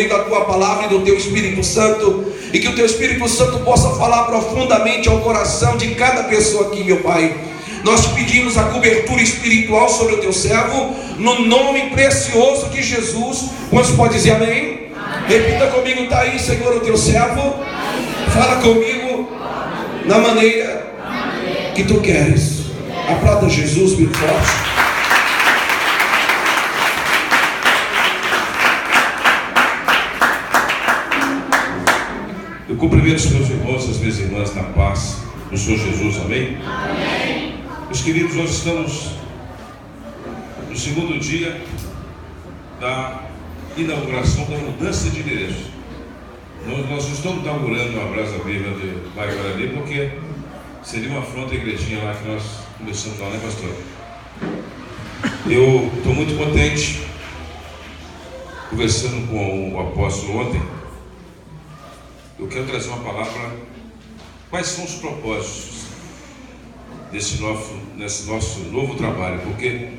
da tua palavra e do teu Espírito Santo, e que o teu Espírito Santo possa falar profundamente ao coração de cada pessoa aqui, meu Pai. Nós te pedimos a cobertura espiritual sobre o teu servo, no nome precioso de Jesus. Quantos pode dizer amém? Amém. Repita comigo, está aí, Senhor, o teu servo. Amém. Fala comigo na maneira que tu queres. Aplauda Jesus bem forte. Eu cumprimento os meus irmãos e as minhas irmãs na paz do Senhor Jesus, amém? Amém. Meus queridos, nós estamos no segundo dia da inauguração da mudança de endereço. Nós não estamos inaugurando a Brasa Viva de Bairro Guarani, porque seria uma afronta à igrejinha lá que nós começamos lá, né, pastor? Eu estou muito contente, conversando com o apóstolo ontem. Eu quero trazer uma palavra. Quais são os propósitos nesse nosso novo trabalho? Porque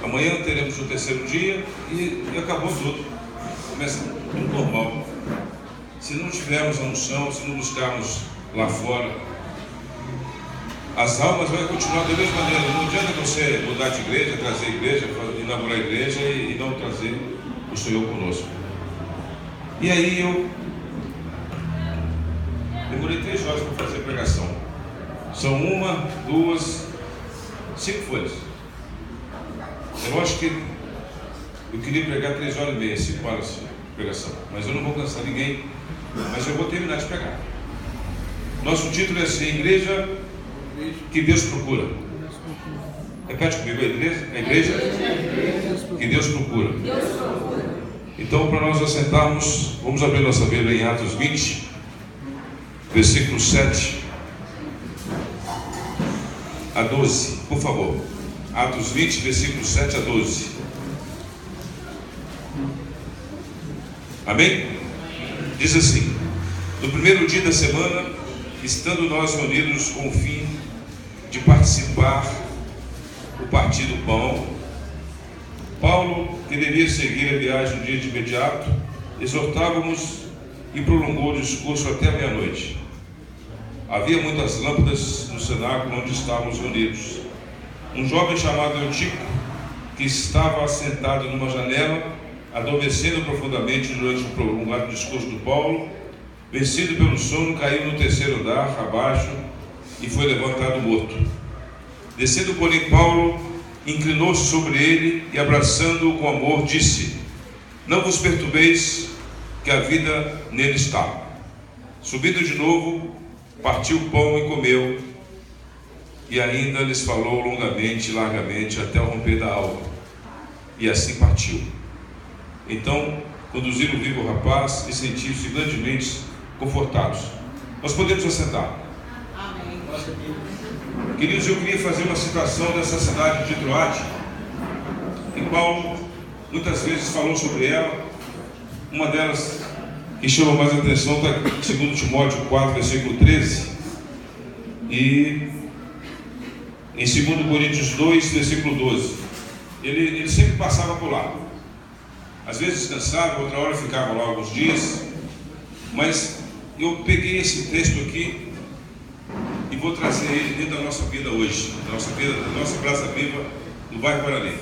amanhã teremos o terceiro dia e acabou tudo. Começa tudo normal. Se não tivermos a unção, se não buscarmos lá fora, as almas vão continuar da mesma maneira. Não adianta você mudar de igreja, trazer igreja, inaugurar a igreja e não trazer o Senhor conosco. E aí eu demorei 3 horas para fazer a pregação. São 1, 2, 5 folhas. Eu acho que eu queria pregar 3 horas e meia, 5 horas de pregação. Mas eu não vou cansar ninguém. Mas eu vou terminar de pregar. Nosso título é assim: Igreja que Deus procura. Repete comigo, a igreja que Deus procura. Então, para nós assentarmos, vamos abrir nossa Bíblia em Atos 20. Versículo 7 a 12, por favor. Atos 20, versículo 7 a 12. Amém? Diz assim: no primeiro dia da semana, estando nós reunidos com o fim de participar o partir do pão, Paulo, que devia seguir a viagem no dia de imediato, exortávamos e prolongou o discurso até a meia-noite. Havia muitas lâmpadas no cenáculo onde estávamos reunidos. Um jovem chamado Eutico, que estava assentado numa janela, adormecendo profundamente durante o prolongado discurso do Paulo, vencido pelo sono, caiu no terceiro andar abaixo e foi levantado morto. Descendo, porém, Paulo inclinou-se sobre ele e, abraçando-o com amor, disse: não vos perturbeis, que a vida nele está. Subindo de novo, partiu o pão e comeu, e ainda lhes falou longamente e largamente até o romper da alva, e assim partiu. Então conduziram vivo o rapaz e sentiram-se grandemente confortados. Nós podemos assentar. Amém. Queridos, eu queria fazer uma citação dessa cidade de Troade, que Paulo muitas vezes falou sobre ela. Uma delas que chama mais atenção está em 2 Timóteo 4, versículo 13, e em 2 Coríntios 2, versículo 12. Ele sempre passava por lá. Às vezes descansava, outra hora ficava lá alguns dias. Mas eu peguei esse texto aqui e vou trazer ele dentro da nossa vida hoje, da nossa Brasa Viva do bairro Guarani.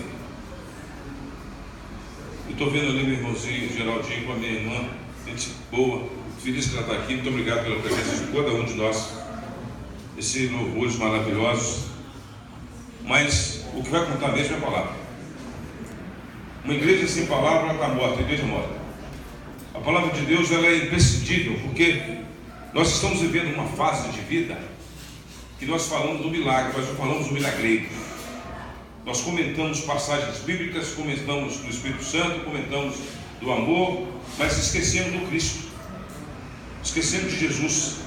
Eu estou vendo ali meu irmãozinho Geraldinho com a minha irmã, gente boa, feliz que ela está aqui. Muito obrigado pela presença de cada um de nós, esses louvores maravilhosos. Mas o que vai contar mesmo é a palavra. Uma igreja sem palavra está morta, a igreja morta. A palavra de Deus, ela é imprescindível, porque nós estamos vivendo uma fase de vida que nós falamos do milagre, nós não falamos do milagreiro. Nós comentamos passagens bíblicas, comentamos do Espírito Santo, comentamos do amor, mas esquecemos do Cristo, esquecemos de Jesus,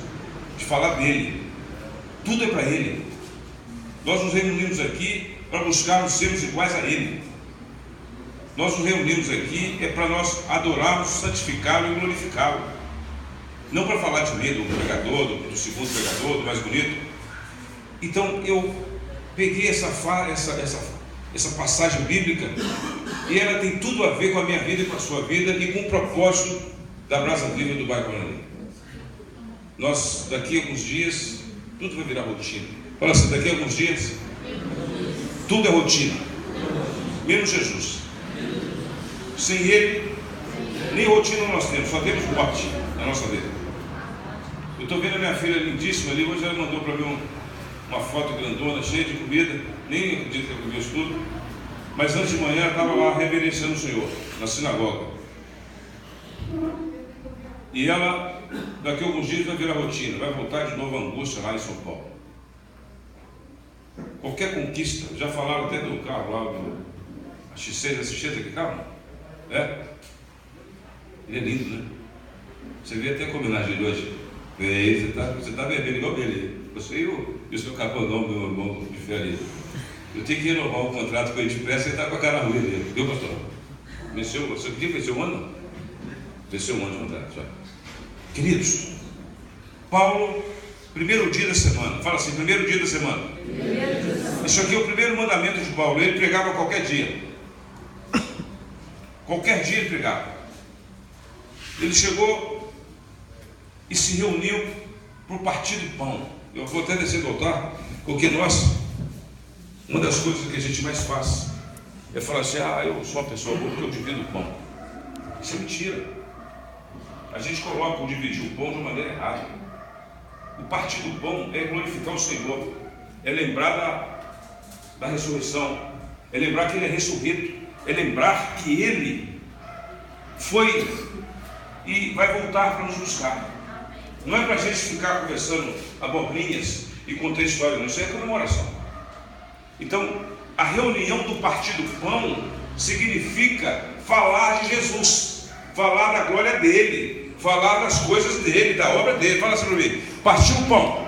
de falar dele. Tudo é para Ele. Nós nos reunimos aqui para buscarmos sermos iguais a Ele. Nós nos reunimos aqui para nós adorarmos, santificá-lo e glorificá-lo. Não para falar de mim, do pregador, do segundo pregador, do mais bonito. Então eu peguei essa essa passagem bíblica, e ela tem tudo a ver com a minha vida e com a sua vida e com o propósito da Brasa Viva do bairro Guarani. Nós, daqui a alguns dias, tudo vai virar rotina. Fala assim, daqui a alguns dias, tudo é rotina, menos Jesus. Sem Ele, nem rotina nós temos, só temos morte na nossa vida. Eu estou vendo a minha filha lindíssima ali, hoje ela mandou para mim uma foto grandona, cheia de comida, nem acredito que ela comeu isso tudo, mas antes de manhã ela estava lá reverenciando o Senhor, na sinagoga. E ela, daqui a alguns dias, vai virar rotina, vai voltar de novo a angústia lá em São Paulo. Qualquer conquista, já falaram até do carro lá, do X6, assistiu aquele carro? É? Ele é lindo, né? Você vê até a homenagem de hoje. Você tá bebendo igual ele. Você e o seu capandão, meu irmão de fé ali. Eu tenho que renovar o contrato com ele depressa e ele está com a cara ruim ali. Viu, pastor? Venceu, você podia vencer um ano? Venceu um ano de contrato já. Queridos, Paulo, primeiro dia da semana. Fala assim, primeiro dia da semana. Isso aqui é o primeiro mandamento de Paulo. Ele pregava qualquer dia. Qualquer dia ele pregava. Ele chegou e se reuniu para o partir do pão. Eu vou até descer do altar, porque uma das coisas que a gente mais faz é falar assim, eu sou uma pessoa boa porque eu divido o pão. Isso é mentira. A gente coloca o dividir o pão de uma maneira errada. O partir do pão é glorificar o Senhor, é lembrar da ressurreição, é lembrar que Ele é ressurreto, é lembrar que Ele foi e vai voltar para nos buscar. Não é para a gente ficar conversando abobrinhas e contar história, não, isso é comemoração. Então, a reunião do partir do pão significa falar de Jesus, falar da glória dele, falar das coisas dele, da obra dele. Fala assim para mim, partir o pão,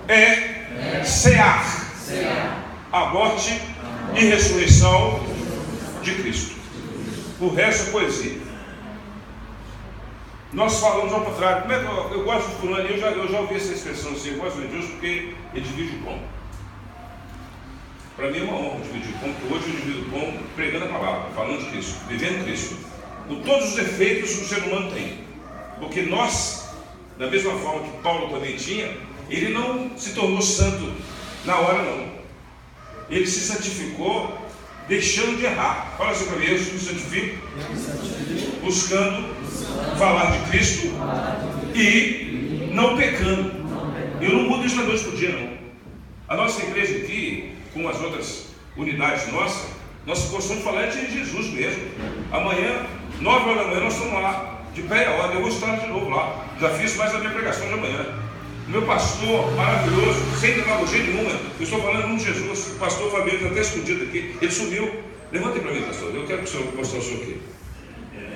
é cear a morte e ressurreição de Cristo. O resto é poesia. Nós falamos ao contrário. Como é que eu gosto de fulano? Eu já ouvi essa expressão assim, eu gosto de Deus porque ele divide o pão. Para mim é uma honra dividir o pão, porque hoje eu divido o pão pregando a palavra, falando de Cristo, vivendo Cristo. Com todos os defeitos que o ser humano tem. Porque nós, da mesma forma que Paulo também tinha, ele não se tornou santo na hora não. Ele se santificou deixando de errar. Fala assim para mim, eu me santifico buscando falar de Cristo e não pecando. Eu não mudo isso da noite para o dia não. A nossa igreja aqui, com as outras unidades nossas, nós gostamos de falar de Jesus mesmo. Amanhã, 9 horas da manhã, nós estamos lá, de pé e a hora. Eu vou estar de novo lá. Já fiz mais a minha pregação de amanhã. Meu pastor maravilhoso, sem demagogia nenhuma. Eu estou falando em nome de Jesus. O pastor Fabiano está até escondido aqui. Ele sumiu. Levanta para mim, pastor. Eu quero que o senhor mostre o senhor aqui.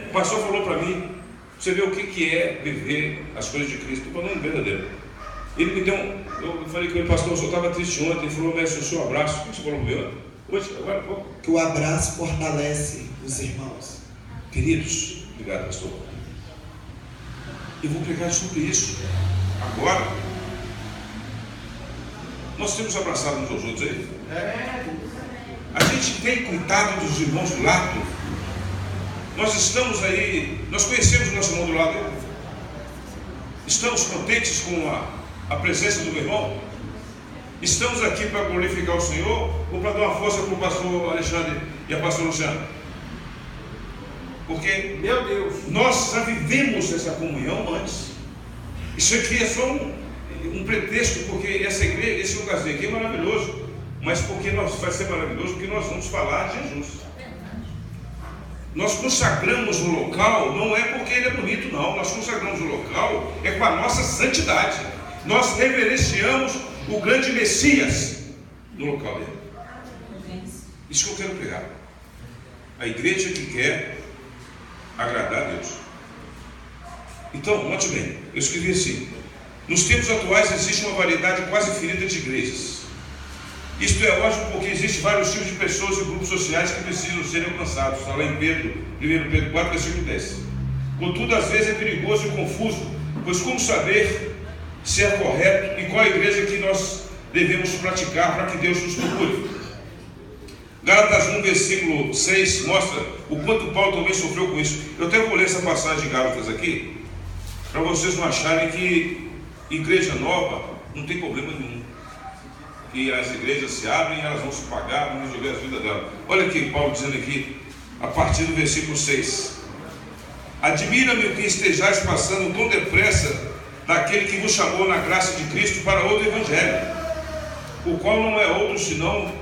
O pastor falou para mim, você vê o que é viver as coisas de Cristo. Estou falando verdadeiro. Ele me deu eu falei com ele, pastor, o senhor estava triste ontem. Ele falou, mestre, o seu abraço. O que você falou comigo? Hoje, agora, pô. Que o abraço fortalece os irmãos. Queridos, obrigado, pastor. Eu vou pregar sobre isso. Agora, nós temos abraçado uns aos outros aí. A gente tem cuidado dos irmãos do lado. Nós estamos aí, nós conhecemos o nosso irmão do lado. Estamos contentes com a presença do meu irmão. Estamos aqui para glorificar o Senhor ou para dar uma força para o pastor Alexandre e a pastor Luciana? Porque, meu Deus, nós já vivemos essa comunhão antes. Isso aqui é só um pretexto, porque essa igreja, esse lugarzinho aqui é maravilhoso. Mas porque vai ser maravilhoso, porque nós vamos falar de Jesus. Nós consagramos o local, não é porque ele é bonito, não. Nós consagramos o local, é com a nossa santidade. Nós reverenciamos o grande Messias no local dele. Isso que eu quero pregar. A igreja que quer agradar a Deus. Então, note bem, eu escrevi assim: nos tempos atuais existe uma variedade quase infinita de igrejas. Isto é lógico porque existem vários tipos de pessoas e grupos sociais que precisam ser alcançados. Está lá em 1 Pedro 4, versículo 10. Contudo, às vezes é perigoso e confuso, pois como saber se é correto e qual a igreja que nós devemos praticar para que Deus nos procure? Gálatas 1, versículo 6 mostra o quanto Paulo também sofreu com isso. Eu até vou ler essa passagem de Gálatas aqui, para vocês não acharem que igreja nova não tem problema nenhum, que as igrejas se abrem e elas vão se pagar, vão resolver a vida delas. Olha aqui Paulo dizendo aqui, a partir do versículo 6: admira-me o que estejais passando tão depressa daquele que vos chamou na graça de Cristo para outro evangelho, o qual não é outro senão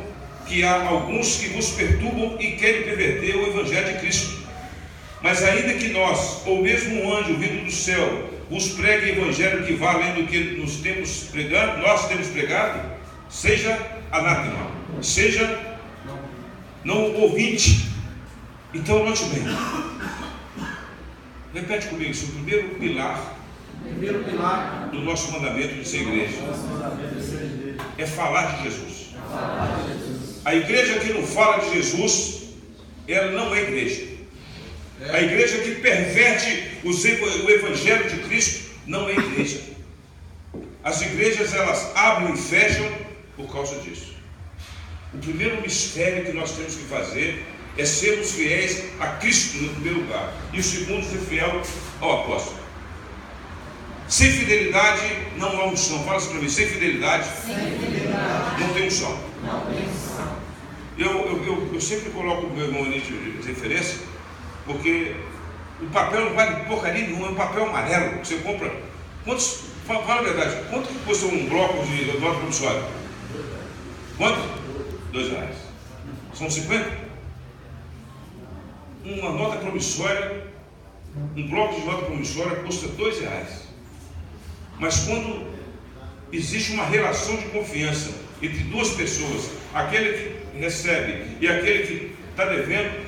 que há alguns que vos perturbam e querem perverter o evangelho de Cristo. Mas ainda que nós, ou mesmo um anjo vindo do céu, vos pregue evangelho que vá além do que nós temos pregado, seja anátema, seja não ouvinte. Então note bem, repete comigo, isso é o primeiro pilar do nosso mandamento de ser igreja, é falar de Jesus. A igreja que não fala de Jesus, ela não é igreja. A igreja que perverte o evangelho de Cristo não é igreja. As igrejas, elas abrem e fecham por causa disso. O primeiro mistério que nós temos que fazer é sermos fiéis a Cristo no primeiro lugar, e o segundo, ser fiel ao apóstolo. Sem fidelidade não há unção. Fala assim para mim: sem fidelidade não tem unção. Eu sempre coloco o meu irmão de referência, porque o papel não vale porcaria nenhuma, é um papel amarelo que você compra. Quantos, fala a verdade, quanto que custa um bloco de nota promissória? Quanto? R$2. São 50? Uma nota promissória, um bloco de nota promissória custa R$2. Mas quando existe uma relação de confiança entre duas pessoas, aquele que recebe e aquele que está devendo,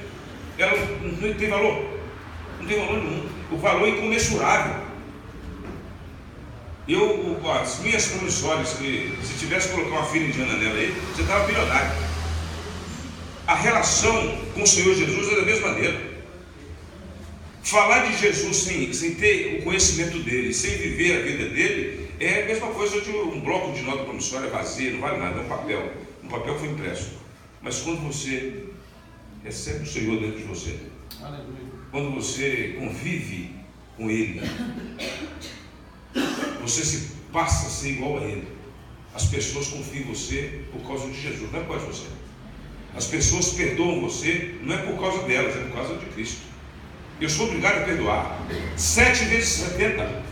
ela não tem valor. Não tem valor nenhum. O valor é incomensurável. As minhas promissórias, que se tivesse que colocar uma filha indiana nela aí, você estava milionário. A relação com o Senhor Jesus é da mesma maneira. Falar de Jesus sem ter o conhecimento dele, sem viver a vida dele, é a mesma coisa de um bloco de nota promissória vazia, não vale nada, é um papel. Um papel foi impresso. Mas quando você recebe o Senhor dentro de você, quando você convive com Ele, você se passa a ser igual a Ele. As pessoas confiam em você por causa de Jesus, não é por causa de você. As pessoas perdoam você, não é por causa delas, é por causa de Cristo. Eu sou obrigado a perdoar 7 vezes 70.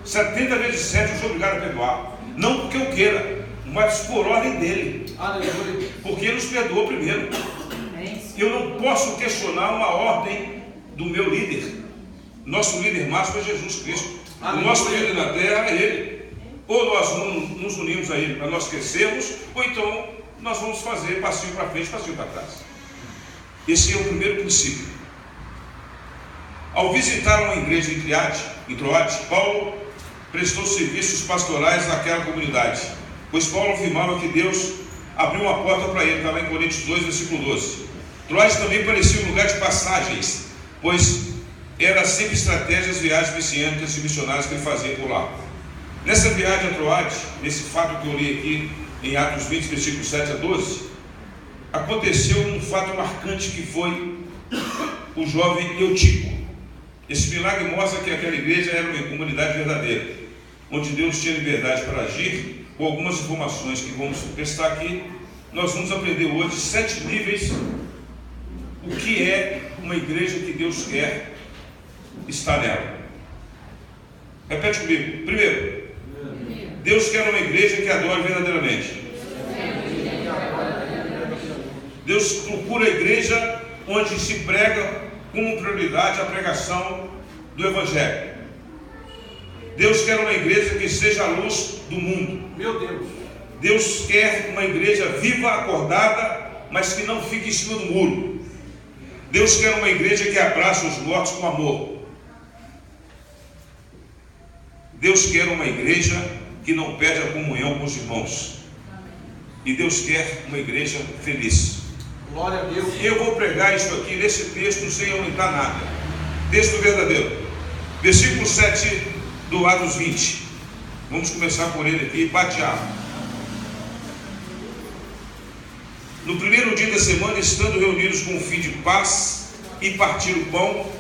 70 vezes 7 eu sou obrigado a perdoar. Não porque eu queira, mas por ordem dele. Porque ele nos perdoou primeiro. Eu não posso questionar uma ordem do meu líder. Nosso líder máximo é Jesus Cristo. O nosso líder na terra é ele. Ou nós nos unimos a ele para nós crescermos, ou então nós vamos fazer passinho para frente, passinho para trás. Esse é o primeiro princípio. Ao visitar uma igreja em Troade, Paulo prestou serviços pastorais naquela comunidade, pois Paulo afirmava que Deus abriu uma porta para ele. Está lá em Coríntios 2, versículo 12. Troade também parecia um lugar de passagens, pois era sempre estratégias, viagens messiânicas e missionárias que ele fazia por lá. Nessa viagem a Troade, nesse fato que eu li aqui em Atos 20, versículos 7 a 12, aconteceu um fato marcante, que foi o jovem Eutico. Esse milagre mostra que aquela igreja era uma comunidade verdadeira, onde Deus tinha liberdade para agir. Com algumas informações que vamos prestar aqui, nós vamos aprender hoje 7 níveis o que é uma igreja que Deus quer estar nela. Repete comigo. Primeiro, Deus quer uma igreja que adore verdadeiramente. Deus procura a igreja onde se prega como prioridade a pregação do Evangelho. Deus quer uma igreja que seja a luz do mundo. Meu Deus. Deus quer uma igreja viva, acordada, mas que não fique em cima do muro. Deus quer uma igreja que abraça os mortos com amor. Deus quer uma igreja que não perde a comunhão com os irmãos. E Deus quer uma igreja feliz. Glória a Deus. Eu vou pregar isso aqui nesse texto sem aumentar nada. Texto verdadeiro. Versículo 7 do Atos 20. Vamos começar por ele aqui, batear. No primeiro dia da semana, estando reunidos com o fim de paz e partir o pão,